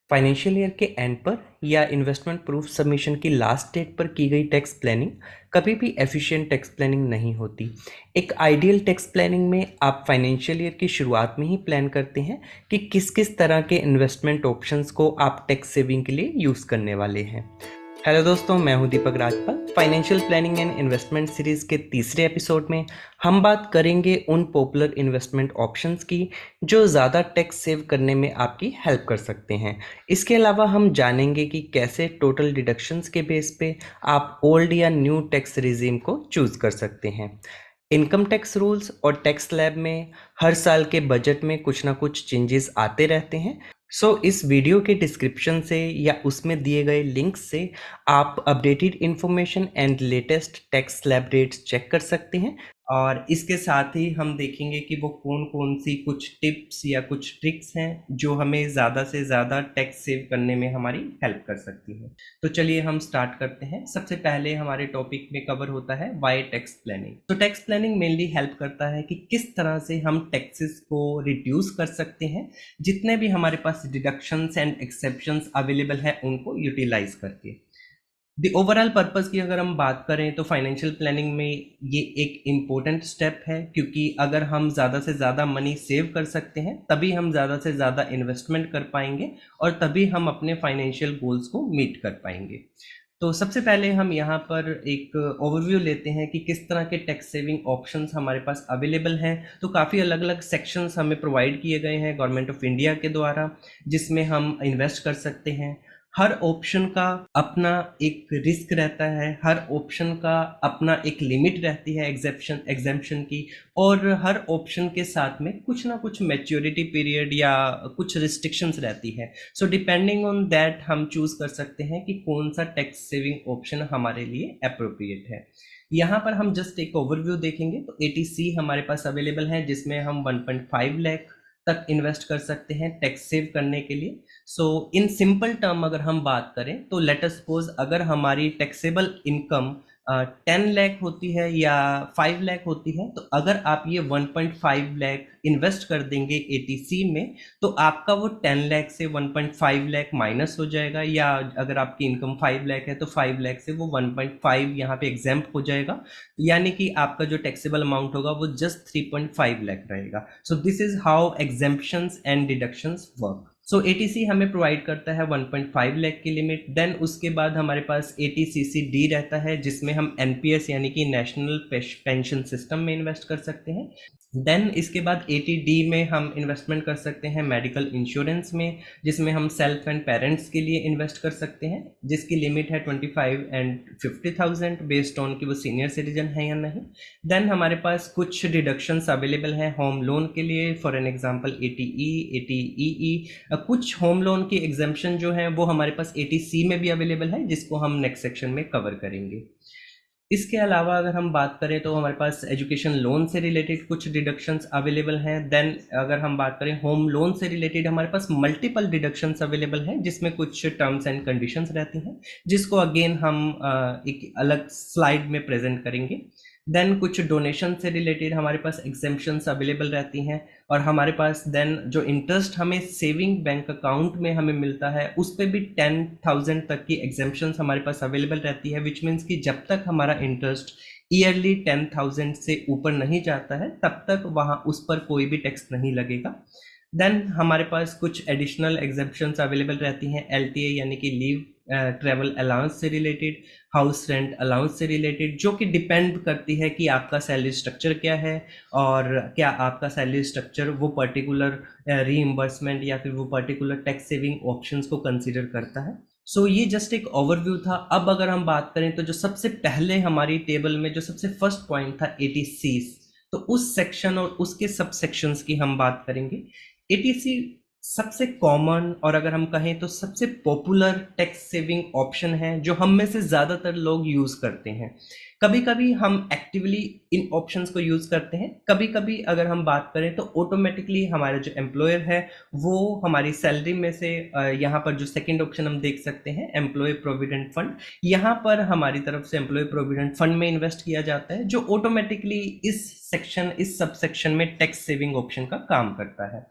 Financial year के and पर या इन्वेस्टमेंट प्रूफ सबमिशन की लास्ट डेट पर की गई टैक्स प्लानिंग कभी भी एफिशिएंट टैक्स प्लानिंग नहीं होती। एक आइडियल टैक्स प्लानिंग में आप फाइनेंशियल ईयर की शुरुआत में ही प्लान करते हैं कि किस किस तरह के इन्वेस्टमेंट ऑप्शंस को आप टैक्स सेविंग के लिए यूज़ करने वाले हैं। हेलो दोस्तों, मैं हूं Deepak Rajpal. Financial planning and investment series के तीसरे एपिसोड में हम बात करेंगे उन पॉपुलर इन्वेस्टमेंट ऑप्शंस की जो ज़्यादा टैक्स सेव करने में आपकी हेल्प कर सकते हैं। इसके अलावा हम जानेंगे कि कैसे टोटल डिडक्शंस के बेस पे आप ओल्ड या न्यू टैक्स रिजीम को चूज़ कर सकते हैं। इनकम टैक्स रूल्स और टैक्स स्लैब में हर साल के बजट में कुछ ना कुछ चेंजेस आते रहते हैं। इस वीडियो के डिस्क्रिप्शन से या उसमें दिए गए लिंक से आप updated information and latest tax slab rates check कर सकते हैं। और इसके साथ ही हम देखेंगे कि वो कौन कौन सी कुछ टिप्स या कुछ ट्रिक्स हैं जो हमें ज़्यादा से ज़्यादा टैक्स सेव करने में हमारी हेल्प कर सकती हैं। तो चलिए हम स्टार्ट करते हैं। सबसे पहले हमारे टॉपिक में कवर होता है वाई टैक्स प्लानिंग। तो टैक्स प्लानिंग मेनली हेल्प करता है कि किस तरह से हम टैक्सेस को रिड्यूस कर सकते हैं, जितने भी हमारे पास डिडक्शंस एंड एक्सेप्शंस अवेलेबल है उनको यूटिलाइज करके। द ओवरऑल पर्पस की अगर हम बात करें तो फाइनेंशियल प्लानिंग में ये एक इम्पोर्टेंट स्टेप है, क्योंकि अगर हम ज़्यादा से ज़्यादा मनी सेव कर सकते हैं तभी हम ज़्यादा से ज़्यादा इन्वेस्टमेंट कर पाएंगे और तभी हम अपने फाइनेंशियल गोल्स को मीट कर पाएंगे। तो सबसे पहले हम यहाँ पर एक ओवरव्यू लेते हैं कि किस तरह के टैक्स सेविंग ऑप्शंस हमारे पास अवेलेबल हैं। तो काफ़ी अलग अलग सेक्शंस हमें प्रोवाइड किए गए हैं गवर्नमेंट ऑफ इंडिया के द्वारा, जिसमें हम इन्वेस्ट कर सकते हैं। हर ऑप्शन का अपना एक रिस्क रहता है, हर ऑप्शन का अपना एक लिमिट रहती है एग्जेम्पशन की, और हर ऑप्शन के साथ में कुछ ना कुछ मैच्योरिटी पीरियड या कुछ रिस्ट्रिक्शंस रहती है। सो डिपेंडिंग ऑन दैट हम चूज कर सकते हैं कि कौन सा टैक्स सेविंग ऑप्शन हमारे लिए अप्रोप्रिएट है। यहाँ पर हम जस्ट एक ओवरव्यू देखेंगे तो एटीसी हमारे पास अवेलेबल है, जिसमें हम 1.5 लाख तक इन्वेस्ट कर सकते हैं टैक्स सेव करने के लिए। इन सिंपल टर्म अगर हम बात करें तो लेट अस सपोज अगर हमारी टैक्सेबल इनकम 10 लाख होती है या 5 लाख होती है, तो अगर आप ये 1.5 लाख इन्वेस्ट कर देंगे एटीसी में तो आपका वो 10 लाख से 1.5 लाख माइनस हो जाएगा, या अगर आपकी इनकम 5 लाख है तो 5 लाख से वो 1.5 यहाँ पे एग्जेम्प्ट हो जाएगा, यानी कि आपका जो टैक्सेबल अमाउंट होगा वो जस्ट 3.5 लाख रहेगा। So this is how exemptions and deductions work. So eighty C हमें प्रोवाइड करता है 1.5 लाख की लिमिट। देन उसके बाद हमारे पास एटीसीसी डी रहता है, जिसमें हम एनपीएस यानी कि नेशनल पेंशन सिस्टम में इन्वेस्ट कर सकते हैं। देन इसके बाद एटीडी में हम इन्वेस्टमेंट कर सकते हैं मेडिकल इंश्योरेंस में, जिसमें हम सेल्फ एंड पेरेंट्स के लिए इन्वेस्ट कर सकते हैं, जिसकी लिमिट है 25 एंड 50,000 बेस्ड ऑन कि वो सीनियर सिटीजन है या नहीं। देन हमारे पास कुछ डिडक्शंस अवेलेबल हैं होम लोन के लिए, फॉर एन एग्जांपल एटीई, एटीईई। कुछ होम लोन की एग्जेम्पशन जो है वो हमारे पास एटीसी में भी अवेलेबल है, जिसको हम नेक्स्ट सेक्शन में कवर करेंगे। इसके अलावा अगर हम बात करें तो हमारे पास एजुकेशन लोन से रिलेटेड कुछ डिडक्शंस अवेलेबल हैं। देन अगर हम बात करें होम लोन से रिलेटेड हमारे पास मल्टीपल डिडक्शंस अवेलेबल हैं, जिसमें कुछ टर्म्स एंड कंडीशंस रहती हैं, जिसको अगेन हम एक अलग स्लाइड में प्रेजेंट करेंगे। देन कुछ डोनेशन से रिलेटेड हमारे पास एग्जेम्पशंस अवेलेबल रहती हैं, और हमारे पास देन जो इंटरेस्ट हमें सेविंग बैंक अकाउंट में हमें मिलता है उस पर भी 10,000 तक की एग्जेम्पशंस हमारे पास अवेलेबल रहती है, विच मीन्स कि जब तक हमारा इंटरेस्ट ईयरली 10,000 से ऊपर नहीं जाता है तब तक वहाँ उस पर कोई भी टैक्स नहीं लगेगा। देन हमारे पास कुछ एडिशनल एग्जेम्पशंस अवेलेबल रहती हैं एलटीए यानी कि लीव ट्रेवल अलाउंस से रिलेटेड, हाउस रेंट अलाउंस से रिलेटेड, जो कि डिपेंड करती है कि आपका सैलरी स्ट्रक्चर क्या है और क्या आपका सैलरी स्ट्रक्चर वो पर्टिकुलर रीइंबर्समेंट या फिर वो पर्टिकुलर टैक्स सेविंग ऑप्शंस को कंसीडर करता है। ये जस्ट एक ओवरव्यू था। अब अगर हम बात करें तो जो सबसे पहले हमारी टेबल में जो सबसे फर्स्ट पॉइंट था एटीसी, तो उस सेक्शन और उसके सब सेक्शंस की हम बात करेंगे। एटीसी सबसे कॉमन और अगर हम कहें तो सबसे पॉपुलर टैक्स सेविंग ऑप्शन है जो हम में से ज़्यादातर लोग यूज़ करते हैं। कभी कभी हम एक्टिवली इन ऑप्शंस को यूज़ करते हैं, कभी कभी अगर हम बात करें तो ऑटोमेटिकली हमारा जो एम्प्लॉयर है वो हमारी सैलरी में से यहाँ पर जो सेकंड ऑप्शन हम देख सकते हैं एम्प्लॉय प्रोविडेंट फंड, यहाँ पर हमारी तरफ से एम्प्लॉय प्रोविडेंट फंड में इन्वेस्ट किया जाता है, जो ऑटोमेटिकली इस सब सेक्शन में टैक्स सेविंग ऑप्शन का काम करता है।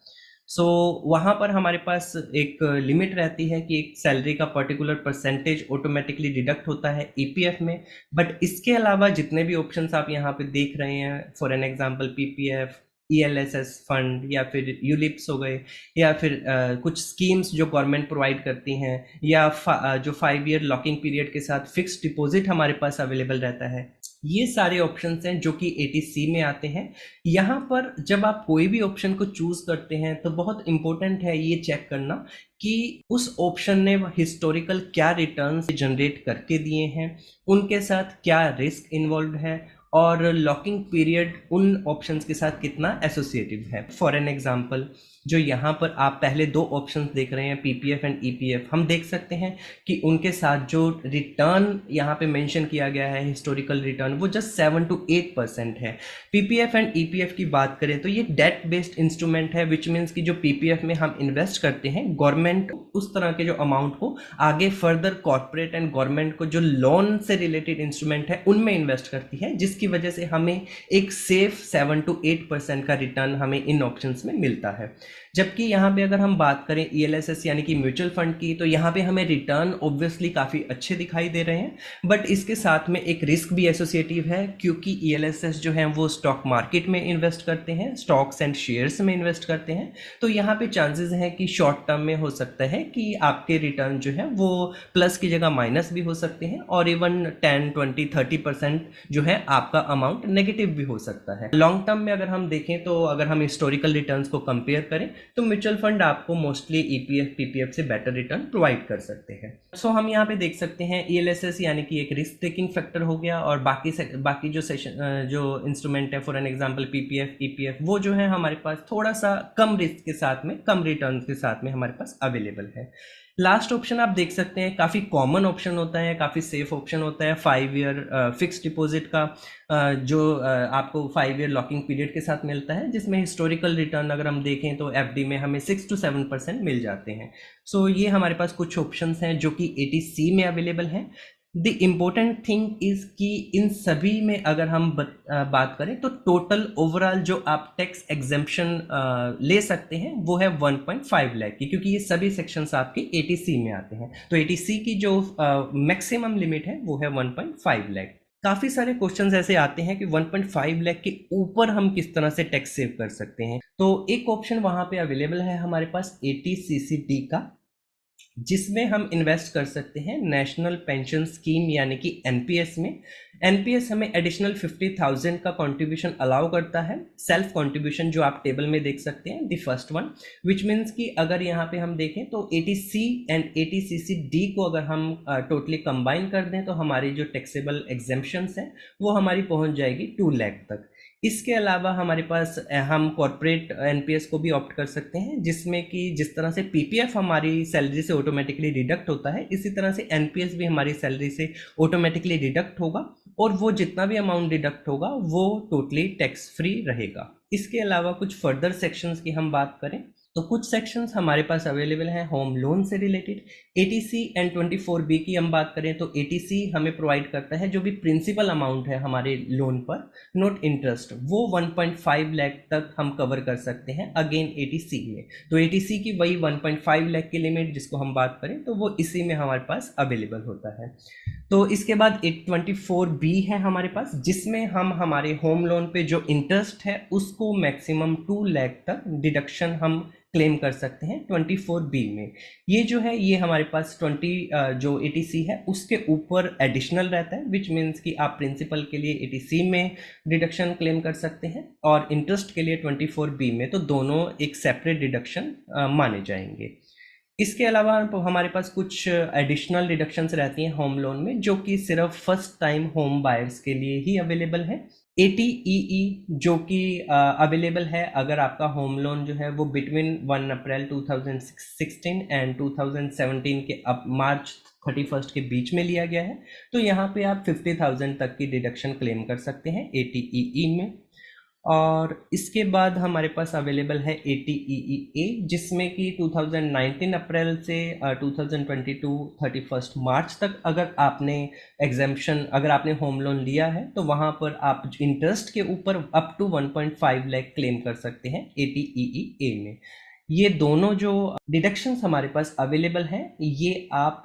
सो वहाँ पर हमारे पास एक लिमिट रहती है कि एक सैलरी का पर्टिकुलर परसेंटेज ऑटोमेटिकली डिडक्ट होता है ईपीएफ में। बट इसके अलावा जितने भी ऑप्शंस आप यहाँ पे देख रहे हैं, for an example PPF, ELSS fund, या फिर यूलिप्स हो गए, या फिर कुछ स्कीम्स जो गवर्नमेंट प्रोवाइड करती हैं, या जो 5 ईयर लॉकिंग पीरियड के साथ फिक्स्ड डिपॉजिट हमारे पास अवेलेबल रहता है, ये सारे ऑप्शंस हैं जो कि एटीसी में आते हैं। यहाँ पर जब आप कोई भी ऑप्शन को चूज करते हैं तो बहुत इंपॉर्टेंट है ये चेक करना कि उस ऑप्शन ने हिस्टोरिकल क्या रिटर्न्स जनरेट करके दिए हैं, उनके साथ क्या रिस्क इन्वॉल्व है, और लॉकिंग पीरियड उन ऑप्शंस के साथ कितना एसोसिएटिव है। फॉर एन एग्जांपल, जो यहाँ पर आप पहले दो ऑप्शंस देख रहे हैं, पीपीएफ एंड ईपीएफ, हम देख सकते हैं कि उनके साथ जो रिटर्न यहाँ पे मेंशन किया गया है, हिस्टोरिकल रिटर्न, वो जस्ट 7 to 8% है। पीपीएफ एंड ईपीएफ की बात करें तो ये डेट बेस्ड इंस्ट्रूमेंट है, विच मीन्स कि जो पीपीएफ में हम इन्वेस्ट करते हैं, गवर्नमेंट उस तरह के जो अमाउंट को आगे फर्दर कॉर्पोरेट एंड गवर्नमेंट को जो लोन से रिलेटेड इंस्ट्रूमेंट है उनमें इन्वेस्ट करती है, जिसकी वजह से हमें एक सेफ 7 to 8% का रिटर्न हमें इन ऑप्शंस में मिलता है। जबकि यहाँ पे अगर हम बात करें ईएलएसएस यानी कि म्यूचुअल फंड की, तो यहाँ पे हमें रिटर्न ऑब्वियसली काफ़ी अच्छे दिखाई दे रहे हैं, बट इसके साथ में एक रिस्क भी एसोसिएटिव है, क्योंकि ईएलएसएस जो है वो स्टॉक मार्केट में इन्वेस्ट करते हैं, स्टॉक्स एंड शेयर्स में इन्वेस्ट करते हैं। तो यहाँ पे चांसेस हैं कि शॉर्ट टर्म में हो सकता है कि आपके रिटर्न जो है वो प्लस की जगह माइनस भी हो सकते हैं, और इवन 10, 20, 30% जो है आपका अमाउंट नेगेटिव भी हो सकता है। लॉन्ग टर्म में अगर हम देखें तो अगर हम हिस्टोरिकल रिटर्न्स को कंपेयर करें तो म्यूचुअल फंड आपको मोस्टली ईपीएफ पीपीएफ से बेटर रिटर्न प्रोवाइड कर सकते हैं। सो हम यहाँ पे देख सकते हैं ईएलएसएस यानी कि एक रिस्क टेकिंग फैक्टर हो गया, और बाकी जो सेशन जो इंस्ट्रूमेंट है, for an example PPF EPF, वो जो है हमारे पास थोड़ा सा कम रिस्क के साथ में, कम रिटर्न के साथ में हमारे पास अवेलेबल है। लास्ट ऑप्शन आप देख सकते हैं, काफ़ी कॉमन ऑप्शन होता है, काफ़ी सेफ ऑप्शन होता है, 5 ईयर फिक्स डिपॉजिट का, जो आपको 5 ईयर लॉकिंग पीरियड के साथ मिलता है, जिसमें हिस्टोरिकल रिटर्न अगर हम देखें तो एफडी में हमें 6 to 7% मिल जाते हैं। सो ये हमारे पास कुछ ऑप्शंस हैं जो कि एटीसी में अवेलेबल हैं। द इम्पोर्टेंट थिंग इज कि इन सभी में अगर हम बात करें तो टोटल ओवरऑल जो आप टैक्स एग्जेम्पशन ले सकते हैं वो है 1.5 लाख की, क्योंकि ये सभी सेक्शंस आपके एटीसी में आते हैं। तो एटीसी की जो मैक्सिमम लिमिट है वो है 1.5 लाख। काफ़ी सारे क्वेश्चंस ऐसे आते हैं कि 1.5 लाख के ऊपर हम किस तरह से टैक्स सेव कर सकते हैं। तो एक ऑप्शन वहाँ पे अवेलेबल है हमारे पास एटीसीसीडी का, जिसमें हम इन्वेस्ट कर सकते हैं नेशनल पेंशन स्कीम यानी कि एनपीएस में। एनपीएस हमें एडिशनल 50,000 का कंट्रीब्यूशन अलाउ करता है, सेल्फ कंट्रीब्यूशन, जो आप टेबल में देख सकते हैं, the first one, which means कि अगर यहाँ पे हम देखें तो एटीसी एंड एटीसीसीडी को अगर हम टोटली कंबाइन कर दें तो हमारी जो टैक्सेबल एग्जेम्पशंस हैं वो हमारी पहुँच जाएगी 2 लाख तक। इसके अलावा हमारे पास हम कॉर्पोरेट एनपीएस को भी ऑप्ट कर सकते हैं, जिसमें कि जिस तरह से पीपीएफ हमारी सैलरी से ऑटोमेटिकली डिडक्ट होता है, इसी तरह से एनपीएस भी हमारी सैलरी से ऑटोमेटिकली डिडक्ट होगा, और वो जितना भी अमाउंट डिडक्ट होगा वो टोटली टैक्स फ्री रहेगा। इसके अलावा कुछ फर्दर सेक्शंस की हम बात करें तो कुछ सेक्शंस हमारे पास अवेलेबल हैं होम लोन से रिलेटेड। एटीसी एंड 24B की हम बात करें तो एटीसी हमें प्रोवाइड करता है जो भी प्रिंसिपल अमाउंट है हमारे लोन पर, नॉट इंटरेस्ट, वो 1.5 लाख तक हम कवर कर सकते हैं अगेन एटीसी में। तो एटीसी की वही 1.5 लाख की लिमिट जिसको हम बात करें तो वो इसी में हमारे पास अवेलेबल होता है। तो इसके बाद 24B है हमारे पास, जिसमें हम हमारे होम लोन पे जो इंटरेस्ट है उसको मैक्सिमम 2 लाख तक डिडक्शन हम क्लेम कर सकते हैं 24B में। ये जो है ये हमारे पास 20 जो एटीसी है उसके ऊपर एडिशनल रहता है, विच मीन्स कि आप प्रिंसिपल के लिए एटीसी में डिडक्शन क्लेम कर सकते हैं और इंटरेस्ट के लिए 24B में, तो दोनों एक सेपरेट डिडक्शन माने जाएंगे। इसके अलावा हमारे पास कुछ एडिशनल डिडक्शंस रहती हैं होम लोन में, जो कि सिर्फ फर्स्ट टाइम होम बायर्स के लिए ही अवेलेबल है। एटीईई जो कि अवेलेबल है अगर आपका होम लोन जो है वो बिटवीन 1 अप्रैल 2016 एंड 2017 के मार्च 31 के बीच में लिया गया है, तो यहाँ पे आप 50,000 तक की डिडक्शन क्लेम कर सकते हैं एटीईई में। और इसके बाद हमारे पास अवेलेबल है एटीईई जिसमें कि 2019 अप्रैल से 2022 31 मार्च तक अगर आपने एग्जेम्पशन, अगर आपने होम लोन लिया है तो वहाँ पर आप इंटरेस्ट के ऊपर अप टू 1.5 लाख क्लेम कर सकते हैं एटीईई में। ये दोनों जो डिडक्शंस हमारे पास अवेलेबल हैं, ये आप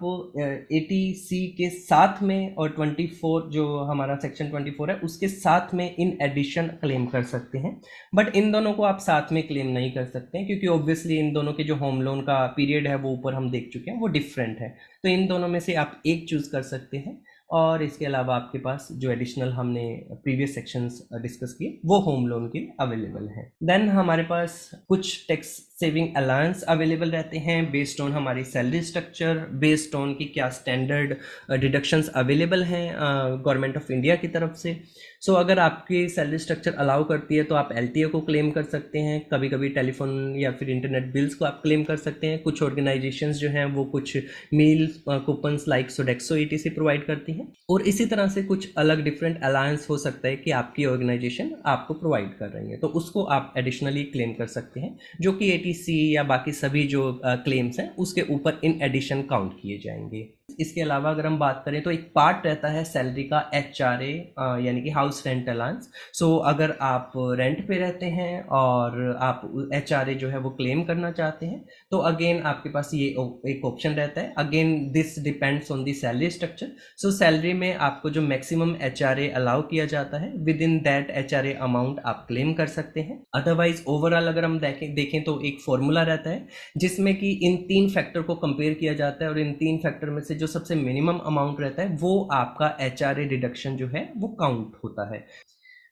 80C के साथ में और 24 जो हमारा सेक्शन 24 है उसके साथ में इन एडिशन क्लेम कर सकते हैं। बट इन दोनों को आप साथ में क्लेम नहीं कर सकते हैं, क्योंकि ऑब्वियसली इन दोनों के जो होम लोन का पीरियड है वो ऊपर हम देख चुके हैं, वो डिफरेंट है। तो इन दोनों में से आप एक चूज कर सकते हैं, और इसके अलावा आपके पास जो एडिशनल हमने प्रीवियस सेक्शंस डिस्कस किए वो होम लोन के अवेलेबल हैं। देन हमारे पास कुछ टैक्स सेविंग अलाउंस अवेलेबल रहते हैं बेस्ड ऑन हमारी सैलरी स्ट्रक्चर, बेस्ड ऑन की क्या स्टैंडर्ड डिडक्शंस अवेलेबल हैं गवर्नमेंट ऑफ इंडिया की तरफ से। सो अगर आपकी सैलरी स्ट्रक्चर अलाउ करती है तो आप एलटीए को क्लेम कर सकते हैं, कभी कभी टेलीफोन या फिर इंटरनेट बिल्स को आप क्लेम कर सकते हैं। कुछ ऑर्गेनाइजेशंस जो हैं वो कुछ meal coupons like Sodexo etc provide करती हैं, और इसी तरह से कुछ अलग डिफरेंट अलायंस हो सकता है कि आपकी ऑर्गेनाइजेशन आपको प्रोवाइड कर रही है, तो उसको आप एडिशनली क्लेम कर सकते हैं, जो कि एटीसी या बाकी सभी जो क्लेम्स हैं उसके ऊपर इन एडिशन काउंट किए जाएंगे। इसके अलावा अगर हम बात करें तो एक पार्ट रहता है सैलरी का एचआरए यानी कि हाउस रेंट अलाउंस। सो अगर आप रेंट पे रहते हैं और आप एचआरए जो है वो क्लेम करना चाहते हैं, तो अगेन आपके पास ये एक ऑप्शन रहता है। Again this depends on the salary structure. So salary में आपको जो मैक्सिमम एचआरए अलाउ किया जाता है, with in that HRA amount आप क्लेम कर सकते हैं। अदरवाइज ओवरऑल अगर हम देखें तो एक फॉर्मूला रहता है जिसमें कि इन 3 फैक्टर को कंपेयर किया जाता है, और इन 3 फैक्टर में से जो सबसे मिनिमम अमाउंट रहता है वो आपका एचआरए डिडक्शन जो है वो काउंट होता है।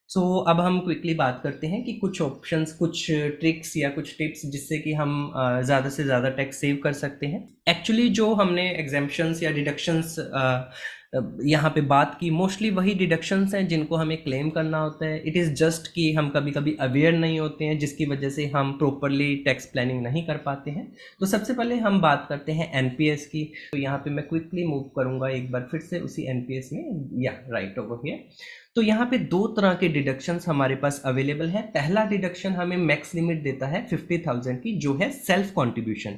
सो अब हम क्विकली बात करते हैं कि कुछ ऑप्शंस, कुछ ट्रिक्स या कुछ टिप्स जिससे कि हम ज़्यादा से ज़्यादा टैक्स सेव कर सकते हैं। एक्चुअली जो हमने एग्जेम्पशंस या डिडक्शंस यहाँ पे बात की, मोस्टली वही डिडक्शंस हैं जिनको हमें क्लेम करना होता है। इट इज़ जस्ट कि हम कभी कभी अवेयर नहीं होते हैं, जिसकी वजह से हम प्रॉपरली टैक्स प्लानिंग नहीं कर पाते हैं। तो सबसे पहले हम बात करते हैं एनपीएस की। तो यहाँ पे मैं क्विकली मूव करूँगा एक बार फिर से उसी एनपीएस में, या राइट ओवर हियर। तो यहाँ पे 2 तरह के डिडक्शंस हमारे पास अवेलेबल है। पहला डिडक्शन हमें मैक्स लिमिट देता है 50,000 की, जो है सेल्फ कॉन्ट्रीब्यूशन।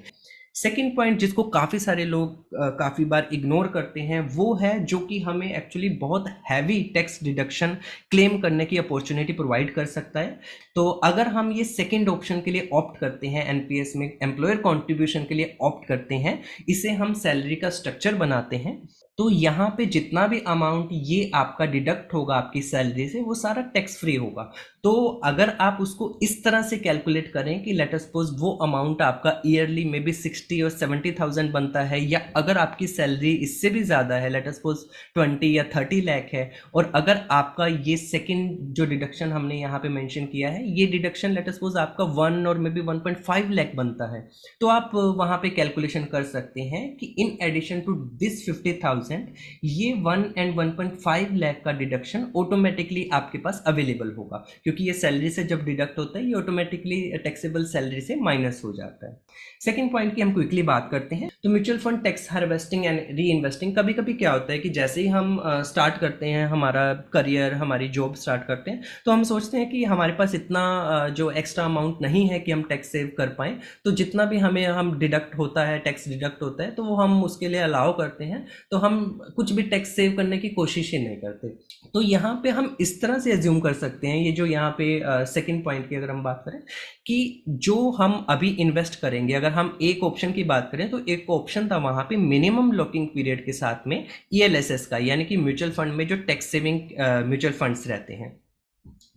सेकेंड पॉइंट जिसको काफ़ी सारे लोग काफ़ी बार इग्नोर करते हैं, वो है जो कि हमें एक्चुअली बहुत हैवी टैक्स डिडक्शन क्लेम करने की अपॉर्चुनिटी प्रोवाइड कर सकता है। तो अगर हम ये सेकेंड ऑप्शन के लिए ऑप्ट करते हैं, एनपीएस में एम्प्लॉयर कॉन्ट्रीब्यूशन के लिए ऑप्ट करते हैं, इसे हम सैलरी का स्ट्रक्चर बनाते हैं, तो यहाँ पे जितना भी अमाउंट ये आपका डिडक्ट होगा आपकी सैलरी से, वो सारा टैक्स फ्री होगा। तो अगर आप उसको इस तरह से कैलकुलेट करें कि लेट अस सपोज वो अमाउंट आपका ईयरली में भी 60 और 70,000 बनता है, या अगर आपकी सैलरी इससे भी ज़्यादा है, लेट अस सपोज 20 या 30 लाख है, और अगर आपका ये सेकंड जो डिडक्शन हमने यहाँ पे मेंशन किया है, ये डिडक्शन लेट अस सपोज आपका 1 और मे बी 1.5 लाख बनता है, तो आप वहाँ पे कैलकुलेशन कर सकते हैं कि इन एडिशन टू दिस 50,000 ये 1 एंड 1.5 लाख का डिडक्शन ऑटोमेटिकली आपके पास अवेलेबल होगा, क्योंकि ये सैलरी से जब डिडक्ट होता है ये ऑटोमेटिकली टैक्सेबल सैलरी से माइनस हो जाता है। सेकंड पॉइंट की हम क्विकली बात करते हैं। तो mutual fund tax harvesting and re investing, कभी कभी क्या होता है कि जैसे ही हम स्टार्ट करते हैं हमारा करियर, हमारी जॉब स्टार्ट करते हैं, तो हम सोचते हैं कि हमारे पास इतना जो एक्स्ट्रा अमाउंट नहीं है कि हम टैक्स सेव कर पाएँ, तो जितना भी हमें हम डिडक्ट होता है, टैक्स डिडक्ट होता है, तो वो हम उसके लिए अलाउ करते हैं, तो हम कुछ भी टैक्स सेव करने की कोशिश ही नहीं करते। तो यहाँ पे हम इस तरह से एज्यूम कर सकते हैं, ये जो यहाँ पे सेकंड पॉइंट की अगर हम बात करें, कि जो हम अभी इन्वेस्ट करेंगे, अगर हम एक ऑप्शन की बात करें तो एक ऑप्शन था वहाँ पे मिनिमम लॉकिंग पीरियड के साथ में ईएलएसएस का, यानी कि म्यूचुअल फंड में जो टैक्स सेविंग म्यूचुअल फंड्स रहते हैं,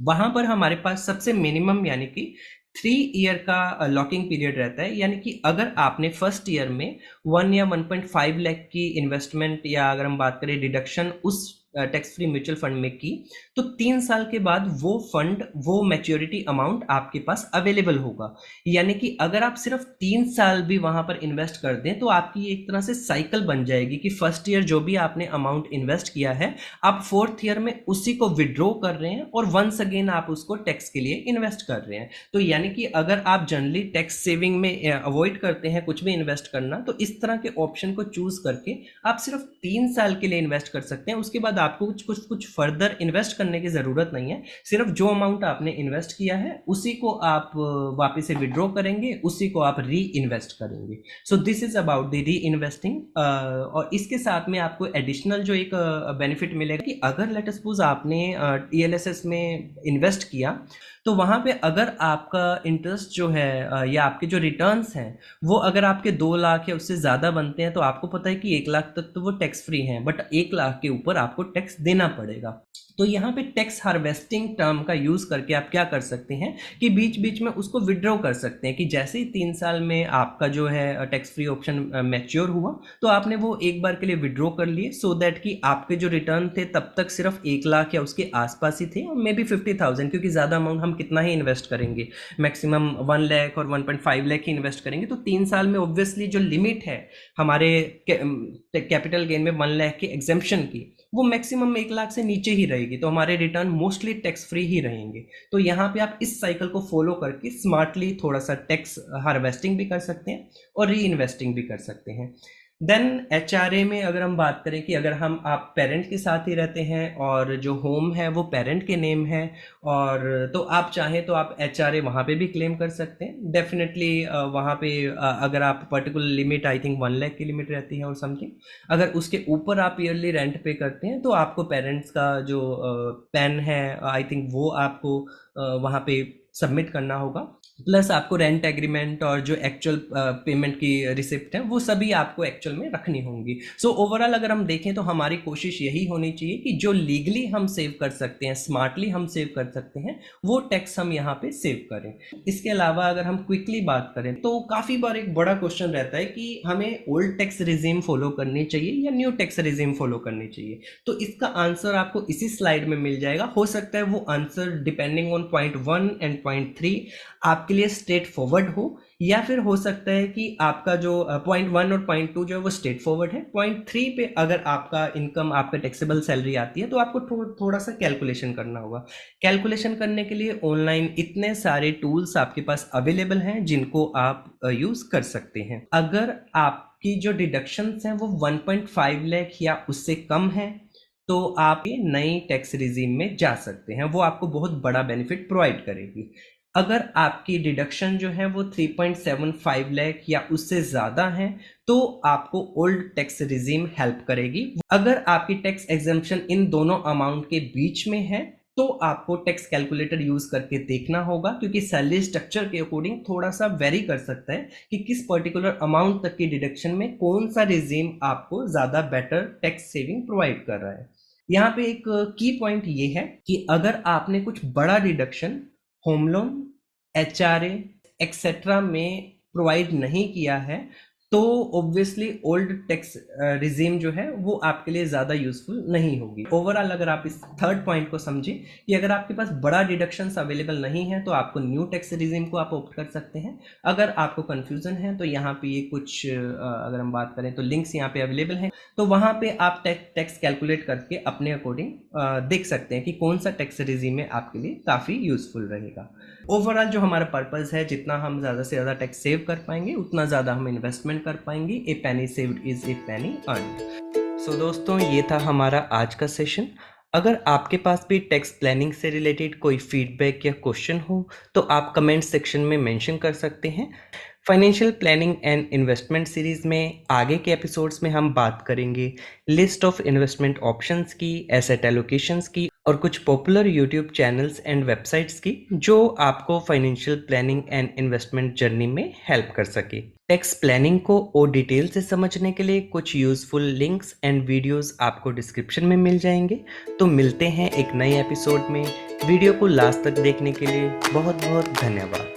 वहाँ पर हमारे पास सबसे मिनिमम यानी कि 3 ईयर का लॉकिंग पीरियड रहता है। यानी कि अगर आपने फर्स्ट ईयर में 1 या 1.5 लाख की इन्वेस्टमेंट, या अगर हम बात करें डिडक्शन उस टैक्स फ्री म्यूचुअल फंड में की, तो 3 साल के बाद वो फंड, वो मैच्योरिटी अमाउंट आपके पास अवेलेबल होगा। यानी कि अगर आप सिर्फ 3 साल भी वहां पर इन्वेस्ट कर दें, तो आपकी एक तरह से साइकिल बन जाएगी कि फर्स्ट ईयर जो भी आपने अमाउंट इन्वेस्ट किया है, आप फोर्थ ईयर में उसी को विड्रॉ कर रहे हैं और वंस अगेन आप उसको टैक्स के लिए इन्वेस्ट कर रहे हैं। तो यानी कि अगर आप जनरली टैक्स सेविंग में अवॉइड करते हैं कुछ भी इन्वेस्ट करना, तो इस तरह के ऑप्शन को चूज करके आप सिर्फ 3 साल के लिए इन्वेस्ट कर सकते हैं। उसके बाद आपको कुछ फर्दर इन्वेस्ट करने की जरूरत नहीं है। सिर्फ जो अमाउंट आपने इन्वेस्ट किया है उसी को आप वापस से विड्रॉ करेंगे, उसी को आप री इन्वेस्ट करेंगे। सो दिस इज अबाउट द री इन्वेस्टिंग। और इसके साथ में आपको एडिशनल जो एक बेनिफिट मिलेगा कि अगर लेट सपोज आपने ईएलएसएस में इन्वेस्ट किया, तो वहाँ पे अगर आपका इंटरेस्ट जो है या आपके जो रिटर्न्स हैं वो अगर आपके 2 लाख या उससे ज़्यादा बनते हैं तो आपको पता है कि 1 लाख तक तो वो टैक्स फ्री हैं, बट 1 लाख के ऊपर आपको टैक्स देना पड़ेगा। तो यहाँ पे टैक्स हार्वेस्टिंग टर्म का यूज़ करके आप क्या कर सकते हैं कि बीच बीच में उसको विड्रॉ कर सकते हैं कि जैसे ही 3 साल में आपका जो है टैक्स फ्री ऑप्शन मैच्योर हुआ तो आपने वो एक बार के लिए विड्रॉ कर लिए, सो दैट कि आपके जो रिटर्न थे तब तक सिर्फ 1 लाख या उसके आसपास ही थे, और मे बी 50,000, क्योंकि ज़्यादा अमाउंट हम कितना ही इन्वेस्ट करेंगे, मैक्सिमम 1 लाख और 1.5 लाख ही इन्वेस्ट करेंगे। तो 3 साल में ऑब्वियसली जो लिमिट है हमारे कैपिटल गेन में 1 लाख की एग्जेम्पशन की, वो मैक्सिमम 1 लाख से नीचे ही रहेगी, तो हमारे रिटर्न मोस्टली टैक्स फ्री ही रहेंगे। तो यहाँ पे आप इस साइकिल को फॉलो करके स्मार्टली थोड़ा सा टैक्स हार्वेस्टिंग भी कर सकते हैं और री इन्वेस्टिंग भी कर सकते हैं। देन HRA में अगर हम बात करें कि अगर आप पेरेंट के साथ ही रहते हैं और जो होम है वो पेरेंट के नेम है, और तो आप चाहें तो आप HRA वहाँ पे भी क्लेम कर सकते हैं डेफिनेटली। वहाँ पे अगर आप particular limit, I think 1 lakh की लिमिट रहती है और समथिंग, अगर उसके ऊपर आप ईयरली रेंट पे करते हैं तो आपको पेरेंट्स का जो पैन है आई थिंक वो आपको वहाँ पे सबमिट करना होगा, प्लस आपको रेंट एग्रीमेंट और जो एक्चुअल पेमेंट की रिसिप्ट है वो सभी आपको एक्चुअल में रखनी होंगी। सो ओवरऑल अगर हम देखें तो हमारी कोशिश यही होनी चाहिए कि जो लीगली हम सेव कर सकते हैं, स्मार्टली हम सेव कर सकते हैं, वो टैक्स हम यहाँ पे सेव करें। इसके अलावा अगर हम क्विकली बात करें तो काफ़ी बार एक बड़ा क्वेश्चन रहता है कि हमें ओल्ड टैक्स रिजीम फॉलो करनी चाहिए या न्यू टैक्स रिजीम फॉलो करनी चाहिए। तो इसका आंसर आपको इसी स्लाइड में मिल जाएगा। हो सकता है वो answer depending on point 1 and point 3 आपके लिए स्ट्रेट फॉरवर्ड हो, या फिर हो सकता है कि आपका जो पॉइंट 1 और पॉइंट 2 जो है वो स्ट्रेट फॉरवर्ड है। पॉइंट 3 पे अगर आपका इनकम, आपका टैक्सेबल सैलरी आती है तो आपको थोड़ा सा कैलकुलेशन करना होगा। कैलकुलेशन करने के लिए ऑनलाइन इतने सारे टूल्स आपके पास अवेलेबल हैं जिनको आप यूज कर सकते हैं। अगर आपकी जो डिडक्शंस हैं वो 1.5 लाख या उससे कम है तो आप नई टैक्स रिजीम में जा सकते हैं, वो आपको बहुत बड़ा बेनिफिट प्रोवाइड करेगी। अगर आपकी डिडक्शन जो है वो 3.75 लाख या उससे ज़्यादा है तो आपको ओल्ड टैक्स रिजीम हेल्प करेगी। अगर आपकी टैक्स एग्जेम्पशन इन दोनों अमाउंट के बीच में है तो आपको टैक्स कैलकुलेटर यूज करके देखना होगा, क्योंकि सैलरी स्ट्रक्चर के अकॉर्डिंग थोड़ा सा वेरी कर सकता है कि किस पर्टिकुलर अमाउंट तक की डिडक्शन में कौन सा रिजीम आपको ज़्यादा बेटर टैक्स सेविंग प्रोवाइड कर रहा है। यहाँ पे एक की पॉइंट ये है कि अगर आपने कुछ बड़ा deduction home loan, HRA etcetera में प्रोवाइड नहीं किया है तो ऑब्वियसली ओल्ड टैक्स रिजीम जो है वो आपके लिए ज़्यादा यूजफुल नहीं होगी। ओवरऑल अगर आप इस थर्ड पॉइंट को समझें कि अगर आपके पास बड़ा डिडक्शंस अवेलेबल नहीं है तो आपको न्यू टैक्स रिजीम को आप ऑप्ट कर सकते हैं। अगर आपको कन्फ्यूज़न है तो यहाँ पे ये कुछ अगर हम बात करें तो लिंक्स यहाँ पे अवेलेबल हैं, तो वहाँ पे आप टैक्स कैलकुलेट करके अपने अकॉर्डिंग देख सकते हैं कि कौन सा टैक्स रिजीम में आपके लिए काफ़ी यूजफुल रहेगा। ओवरऑल जो हमारा पर्पस है, जितना हम ज़्यादा से ज़्यादा टैक्स सेव कर पाएंगे उतना ज़्यादा हम इन्वेस्टमेंट कर पाएंगे। A penny saved is a penny earned. So दोस्तों, ये था हमारा आज का सेशन। अगर आपके पास भी टैक्स प्लानिंग से रिलेटेड कोई फीडबैक या क्वेश्चन हो तो आप कमेंट सेक्शन में मेंशन कर सकते हैं। Financial planning and investment series में आगे के एपिसोड्स में हम बात करेंगे लिस्ट ऑफ इन्वेस्टमेंट ऑप्शंस की, एसेट एलोकेशंस की और कुछ popular YouTube channels and websites की जो आपको financial planning and investment journey में हेल्प कर सके। टैक्स प्लानिंग को और डिटेल से समझने के लिए कुछ यूजफुल लिंक्स एंड वीडियोस आपको डिस्क्रिप्शन में मिल जाएंगे। तो मिलते हैं एक नए एपिसोड में। वीडियो को लास्ट तक देखने के लिए बहुत बहुत धन्यवाद।